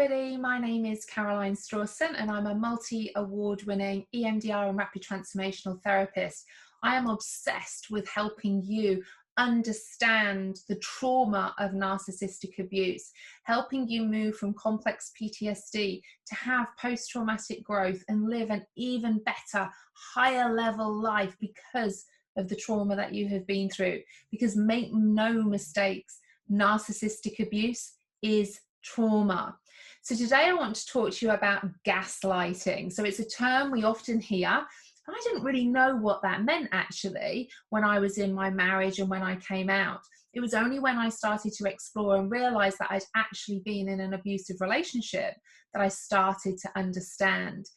everybody, my name is Caroline Strawson and I'm a multi-award winning EMDR and rapid transformational therapist. I am obsessed with helping you understand the trauma of narcissistic abuse, helping you move from complex PTSD to have post-traumatic growth and live an even better, higher level life because of the trauma that you have been through. Because make no mistakes, narcissistic abuse is trauma. So today I want to talk to you about gaslighting. So it's a term we often hear. I didn't really know what that meant actually when I was in my marriage and when I came out. It was only when I started to explore and realize that I'd actually been in an abusive relationship that I started to understand.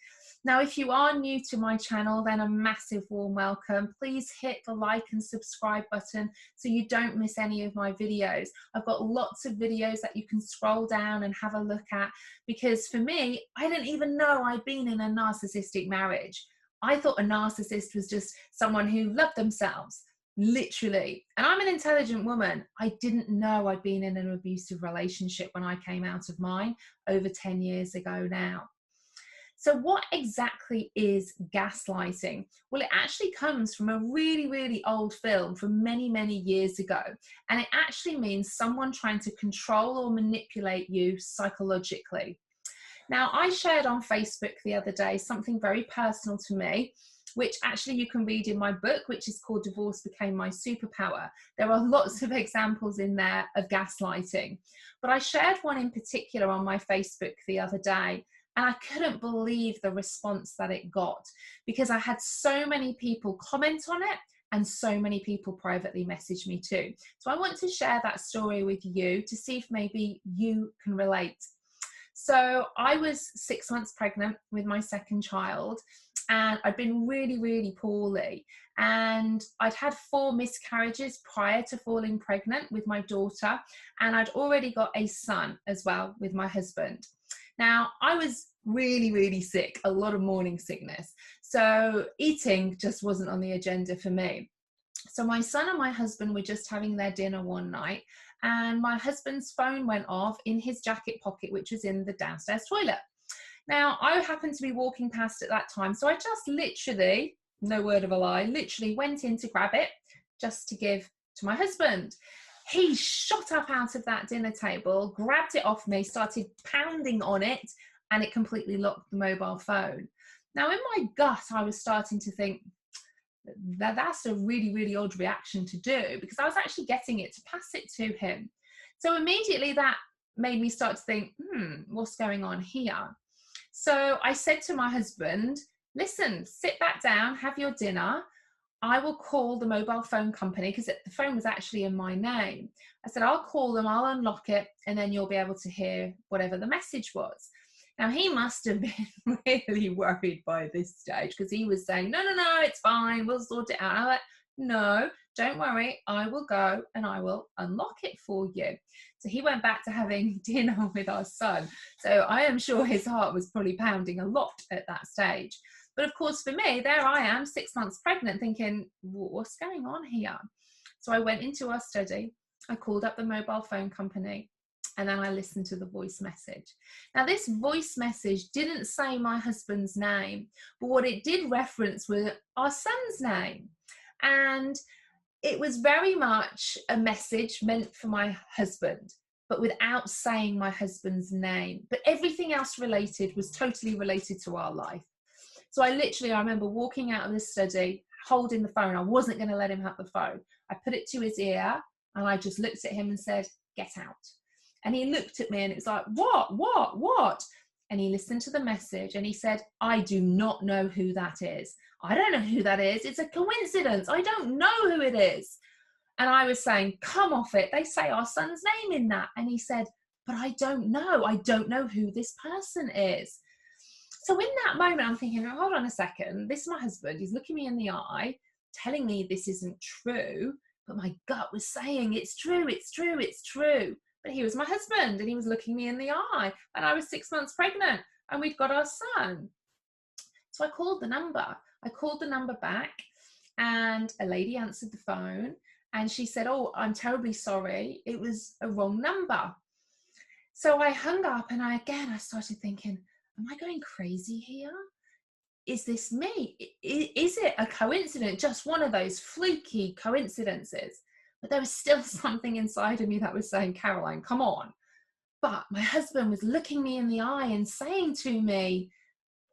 Now, if you are new to my channel, then a massive warm welcome. Please hit the like and subscribe button so you don't miss any of my videos. I've got lots of videos that you can scroll down and have a look at, because for me, I didn't even know I'd been in a narcissistic marriage. I thought a narcissist was just someone who loved themselves, literally. And I'm an intelligent woman. I didn't know I'd been in an abusive relationship when I came out of mine over 10 years ago now. So what exactly is gaslighting? Well, it actually comes from a really, really old film from many, many years ago. And it actually means someone trying to control or manipulate you psychologically. Now, I shared on Facebook the other day something very personal to me, which actually you can read in my book, which is called Divorce Became My Superpower. There are lots of examples in there of gaslighting, but I shared one in particular on my Facebook the other day, and I couldn't believe the response that it got, because I had so many people comment on it and so many people privately message me too. So I want to share that story with you to see if maybe you can relate. So I was 6 months pregnant with my second child, and I'd been really, really poorly. And I'd had 4 miscarriages prior to falling pregnant with my daughter. And I'd already got a son as well with my husband. Now, I was really, really sick, a lot of morning sickness. So eating just wasn't on the agenda for me. So my son and my husband were just having their dinner one night, and my husband's phone went off in his jacket pocket, which was in the downstairs toilet. Now, I happened to be walking past at that time, so I just literally, no word of a lie, literally went in to grab it just to give to my husband. He shot up out of that dinner table, grabbed it off me, started pounding on it, and it completely locked the mobile phone. Now, in my gut, I was starting to think that's a really, really odd reaction to do, because I was actually getting it to pass it to him. So immediately that made me start to think, what's going on here? So I said to my husband, listen, sit back down, have your dinner. I will call the mobile phone company, because the phone was actually in my name. I said, I'll call them, I'll unlock it, and then you'll be able to hear whatever the message was. Now, he must have been really worried by this stage, because he was saying, no, it's fine, we'll sort it out. I'm like, no, don't worry, I will go and I will unlock it for you. So he went back to having dinner with our son. So I am sure his heart was probably pounding a lot at that stage. But of course, for me, there I am, 6 months pregnant, thinking, what's going on here? So I went into our study, I called up the mobile phone company, and then I listened to the voice message. Now, this voice message didn't say my husband's name, but what it did reference was our son's name. And it was very much a message meant for my husband, but without saying my husband's name. But everything else related was totally related to our life. So I remember walking out of the study, holding the phone. I wasn't going to let him have the phone. I put it to his ear and I just looked at him and said, get out. And he looked at me and it was like, what? And he listened to the message and he said, I do not know who that is. I don't know who that is. It's a coincidence. I don't know who it is. And I was saying, come off it. They say our son's name in that. And he said, but I don't know. I don't know who this person is. So in that moment, I'm thinking, hold on a second. This is my husband. He's looking me in the eye, telling me this isn't true. But my gut was saying, it's true, it's true, it's true. But he was my husband and he was looking me in the eye. And I was 6 months pregnant and we'd got our son. So I called the number. I called the number back and a lady answered the phone and she said, oh, I'm terribly sorry. It was a wrong number. So I hung up, and I started thinking, am I going crazy here? Is this me? Is it a coincidence? Just one of those fluky coincidences? But there was still something inside of me that was saying, Caroline, come on. But my husband was looking me in the eye and saying to me,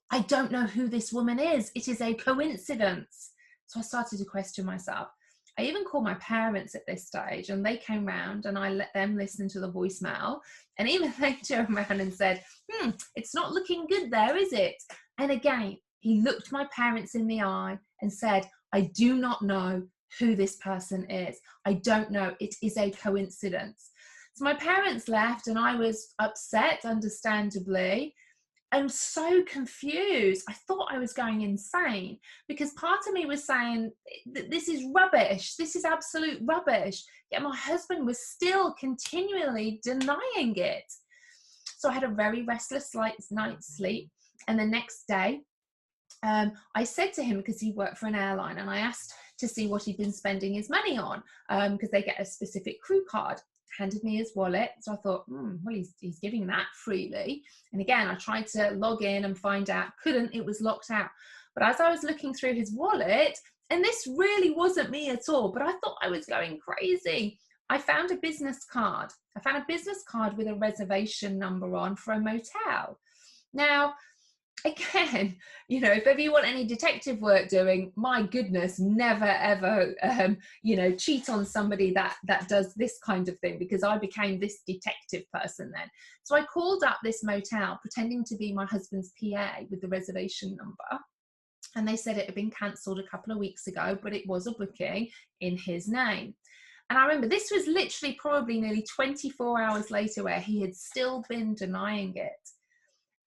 I don't know who this woman is. It is a coincidence. So I started to question myself. I even called my parents at this stage, and they came round, and I let them listen to the voicemail. And even they turned around and said, it's not looking good there, is it? And again, he looked my parents in the eye and said, I do not know who this person is. I don't know. It is a coincidence. So my parents left, and I was upset, understandably. I'm so confused. I thought I was going insane, because part of me was saying, this is rubbish. This is absolute rubbish. Yet my husband was still continually denying it. So I had a very restless night's sleep. And the next day, I said to him, because he worked for an airline, and I asked to see what he'd been spending his money on, because they get a specific crew card. Handed me his wallet. So I thought, well, he's giving that freely. And again, I tried to log in and find out, couldn't, it was locked out. But as I was looking through his wallet, and this really wasn't me at all, but I thought I was going crazy, I found a business card. I found a business card with a reservation number on for a motel. Now, again, if ever you want any detective work doing, my goodness, never ever, cheat on somebody that does this kind of thing, because I became this detective person then. So I called up this motel pretending to be my husband's PA with the reservation number. And they said it had been cancelled a couple of weeks ago, but it was a booking in his name. And I remember this was literally probably nearly 24 hours later, where he had still been denying it.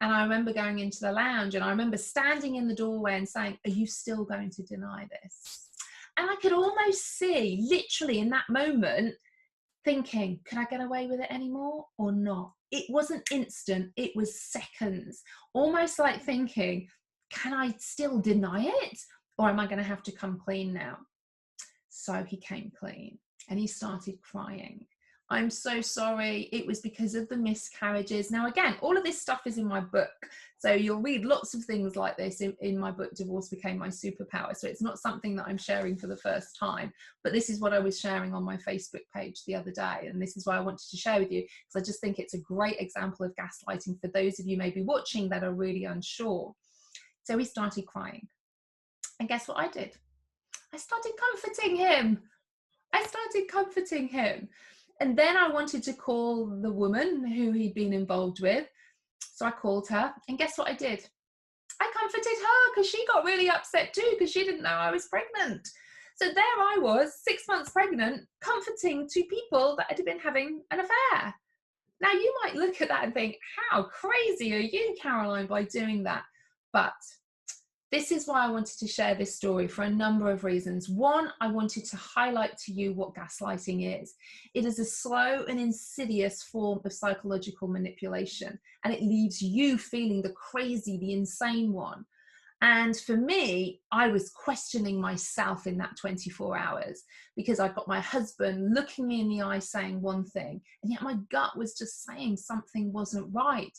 And I remember going into the lounge, and I remember standing in the doorway and saying, are you still going to deny this? And I could almost see, literally in that moment, thinking, can I get away with it anymore or not? It wasn't instant, it was seconds. Almost like thinking, can I still deny it? Or am I going to have to come clean now? So he came clean, and he started crying. I'm so sorry. It was because of the miscarriages. Now, again, all of this stuff is in my book. So you'll read lots of things like this in my book, Divorce Became My Superpower. So it's not something that I'm sharing for the first time, but this is what I was sharing on my Facebook page the other day. And this is why I wanted to share with you, because I just think it's a great example of gaslighting for those of you maybe watching that are really unsure. So he started crying. And guess what I did? I started comforting him. And then I wanted to call the woman who he'd been involved with. So I called her, and guess what I did? I comforted her, because she got really upset too, because she didn't know I was pregnant. So there I was, 6 months pregnant, comforting two people that had been having an affair. Now you might look at that and think, how crazy are you, Caroline, by doing that? But this is why I wanted to share this story, for a number of reasons. One, I wanted to highlight to you what gaslighting is. It is a slow and insidious form of psychological manipulation, and it leaves you feeling the crazy, the insane one. And for me, I was questioning myself in that 24 hours, because I got my husband looking me in the eye saying one thing, and yet my gut was just saying something wasn't right.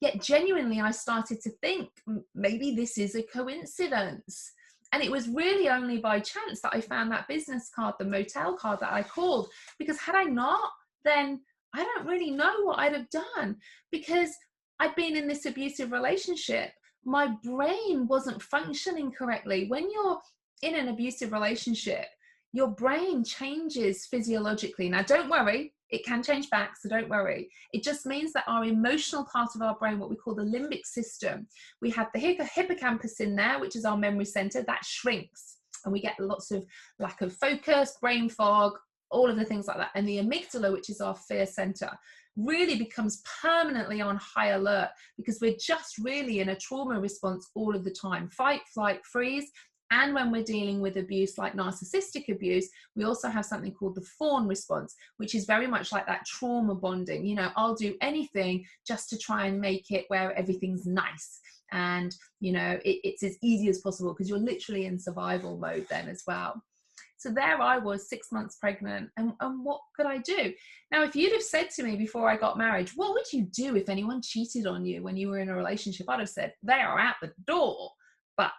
Yet genuinely, I started to think, maybe this is a coincidence. And it was really only by chance that I found that business card, the motel card, that I called. Because had I not, then I don't really know what I'd have done, because I'd been in this abusive relationship. My brain wasn't functioning correctly. When you're in an abusive relationship, your brain changes physiologically. Now, don't worry. It can change back, so don't worry. It just means that our emotional part of our brain, what we call the limbic system, we have the hippocampus in there, which is our memory center, that shrinks. And we get lots of lack of focus, brain fog, all of the things like that. And the amygdala, which is our fear center, really becomes permanently on high alert, because we're just really in a trauma response all of the time. Fight, flight, freeze. And when we're dealing with abuse like narcissistic abuse, we also have something called the fawn response, which is very much like that trauma bonding. I'll do anything just to try and make it where everything's nice. And, it's as easy as possible, because you're literally in survival mode then as well. So there I was, 6 months pregnant, and what could I do? Now, if you'd have said to me before I got married, what would you do if anyone cheated on you when you were in a relationship? I'd have said, they are out the door. But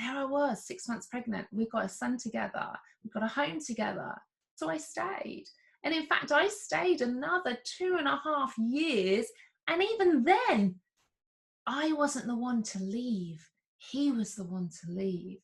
there I was, 6 months pregnant. We got a son together. We got a home together. So I stayed. And in fact, I stayed another 2.5 years. And even then, I wasn't the one to leave. He was the one to leave.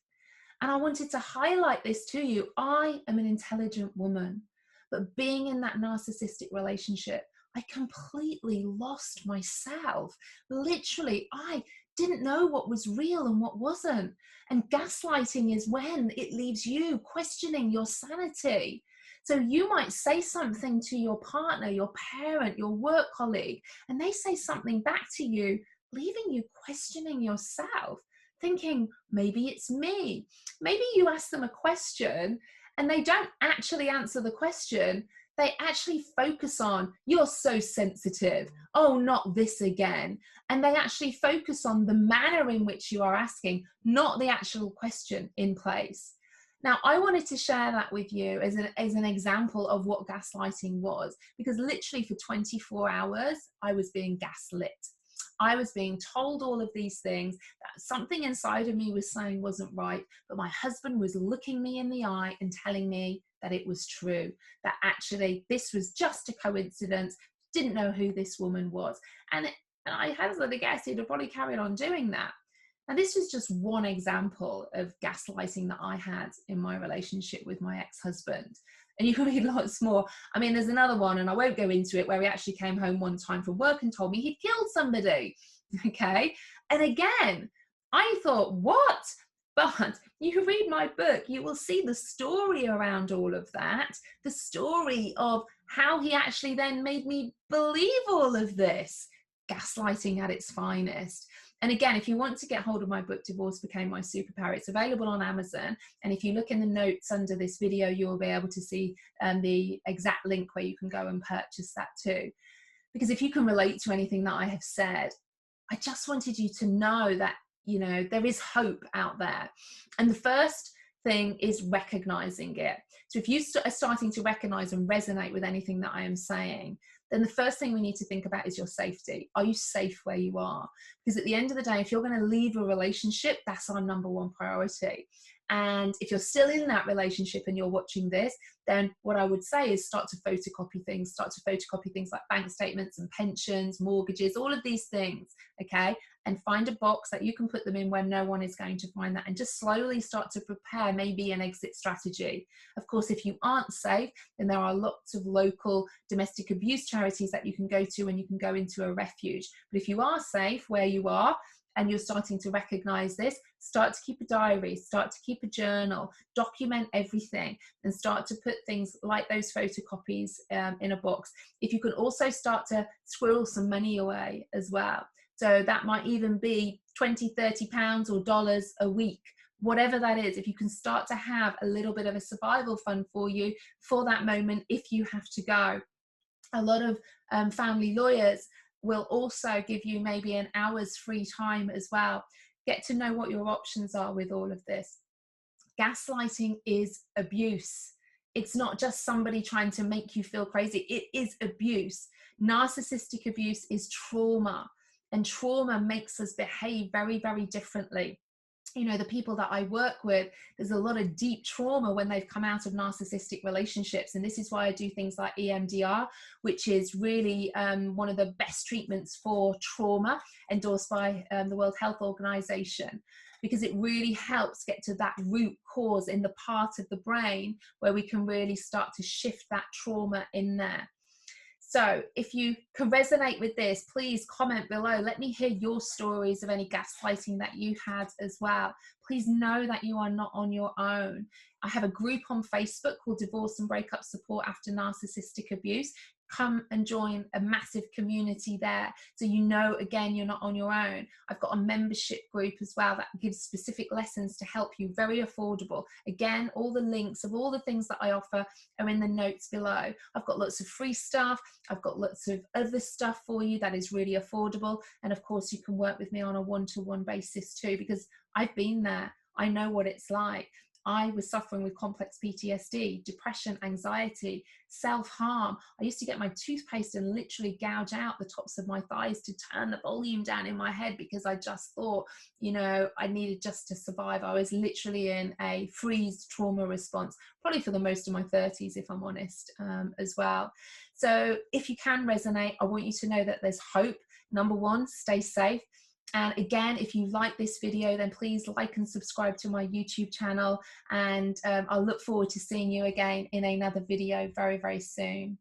And I wanted to highlight this to you. I am an intelligent woman, but being in that narcissistic relationship, I completely lost myself. Literally, I didn't know what was real and what wasn't. And gaslighting is when it leaves you questioning your sanity. So you might say something to your partner, your parent, your work colleague, and they say something back to you, leaving you questioning yourself, thinking, maybe it's me. Maybe you ask them a question and they don't actually answer the question. They actually focus on, you're so sensitive. Oh, not this again. And they actually focus on the manner in which you are asking, not the actual question in place. Now, I wanted to share that with you as an example of what gaslighting was, because literally for 24 hours, I was being gaslit. I was being told all of these things, that something inside of me was saying wasn't right, but my husband was looking me in the eye and telling me that it was true, that actually this was just a coincidence, didn't know who this woman was. And I hazard a guess he'd have probably carried on doing that. Now, this is just one example of gaslighting that I had in my relationship with my ex-husband. And you can read lots more. I mean, there's another one, and I won't go into it, where he actually came home one time from work and told me he'd killed somebody. Okay. And again, I thought, what? But you can read my book, you will see the story around all of that, the story of how he actually then made me believe all of this. Gaslighting at its finest. And again, if you want to get hold of my book, Divorce Became My Superpower, it's available on Amazon. And if you look in the notes under this video, you'll be able to see the exact link where you can go and purchase that too. Because if you can relate to anything that I have said, I just wanted you to know that, you know, there is hope out there. And the first thing is recognizing it. So if you are starting to recognize and resonate with anything that I am saying, then the first thing we need to think about is your safety. Are you safe where you are? Because at the end of the day, if you're going to leave a relationship, that's our number one priority. And if you're still in that relationship and you're watching this, then what I would say is start to photocopy things like bank statements and pensions, mortgages, all of these things, okay? And find a box that you can put them in where no one is going to find that, and just slowly start to prepare maybe an exit strategy. Of course, if you aren't safe, then there are lots of local domestic abuse charities that you can go to, and you can go into a refuge. But if you are safe where you are, and you're starting to recognize this, start to keep a diary, start to keep a journal, document everything, and start to put things like those photocopies in a box. If you can also start to squirrel some money away as well. So that might even be 20, 30 pounds or dollars a week, whatever that is. If you can start to have a little bit of a survival fund for you for that moment if you have to go. A lot of family lawyers will also give you maybe an hour's free time as well. Get to know what your options are with all of this. Gaslighting is abuse. It's not just somebody trying to make you feel crazy. It is abuse. Narcissistic abuse is trauma, and trauma makes us behave very, very differently. You know, the people that I work with, there's a lot of deep trauma when they've come out of narcissistic relationships. And this is why I do things like EMDR, which is really one of the best treatments for trauma, endorsed by the World Health Organization, because it really helps get to that root cause in the part of the brain where we can really start to shift that trauma in there. So if you can resonate with this, please comment below. Let me hear your stories of any gaslighting that you had as well. Please know that you are not on your own. I have a group on Facebook called Divorce and Breakup Support After Narcissistic Abuse. Come and join a massive community there, so you know, again, you're not on your own. I've got a membership group as well that gives specific lessons to help you, very affordable. Again, all the links of all the things that I offer are in the notes below. I've got lots of free stuff. I've got lots of other stuff for you that is really affordable. And of course, you can work with me on a one-to-one basis too, because I've been there. I know what it's like. I was suffering with complex PTSD, depression, anxiety, self-harm. I used to get my toothpaste and literally gouge out the tops of my thighs to turn the volume down in my head, because I just thought, you know, I needed just to survive. I was literally in a freeze trauma response, probably for the most of my 30s, if I'm honest, as well. So if you can resonate, I want you to know that there's hope. Number one, stay safe. And again, if you like this video, then please like and subscribe to my YouTube channel. And I'll look forward to seeing you again in another video very, very soon.